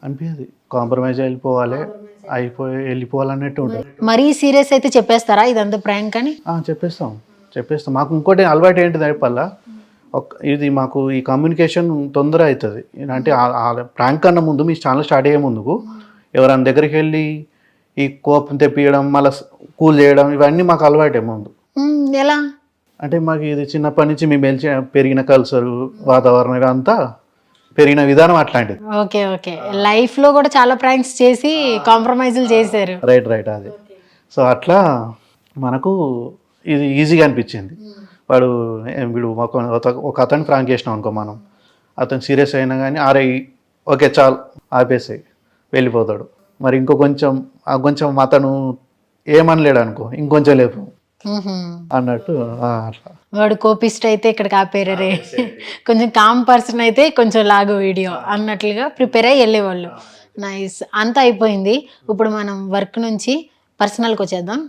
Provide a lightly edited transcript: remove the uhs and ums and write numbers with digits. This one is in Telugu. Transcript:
అనిపించదు. కాంప్రమైజ్ అయిపోవాలి, వెళ్ళిపోవాలన్నట్టు ఉంటుంది. మరీ సీరియస్ అయితే చెప్పేస్తారా ఇదంతా ప్రాంక్ అని? చెప్పేస్తాం. మాకు ఇంకోటి అలవాటు ఏంటిది చెప్పాలా, ఇది మాకు ఈ కమ్యూనికేషన్ తొందర అవుతుంది. అంటే ప్రాంక్ కన్నా ముందు మీ ఛానల్ స్టార్ట్ అయ్యే ముందుకు ఎవరైనా దగ్గరికి వెళ్ళి ఈ కోపం తెప్పియడం, మళ్ళీ కూల్ చేయడం, ఇవన్నీ మాకు అలవాటే ముందు. ఎలా అంటే మాకు ఇది చిన్నప్పటి నుంచి మేము పెరిగిన కల్చరు, వాతావరణం, ఇదంతా పెరిగిన విధానం అట్లాంటిది. ఓకే ఓకే, లైఫ్ లో కూడా చాలా ప్రాంక్స్ చేసి కాంప్రమైజ్లు చేశారు. రైట్ అది. సో అట్లా మనకు ఇది ఈజీగా అనిపించింది. వీడు ఒక అతను ప్రాంక్ చేసినాం అనుకో, మనం అతను సీరియస్ అయినా కానీ ఓకే చాలు ఆపేసాయి వెళ్ళిపోతాడు. మరి కొంచెం అతను ఏమనలేడు అనుకో, ఇంకొంచెం లేపు అన్నట్టు అట్లా. వాడు కోపిస్ట్ అయితే ఇక్కడికి ఆపేరే, కొంచెం కామ్ పర్సన్ అయితే కొంచెం లాగు వీడియో అన్నట్లుగా ప్రిపేర్ అయ్యి వెళ్ళేవాళ్ళు. నైస్. అంతా అయిపోయింది. ఇప్పుడు మనం వర్క్ నుంచి పర్సనల్కి వచ్చేద్దాం.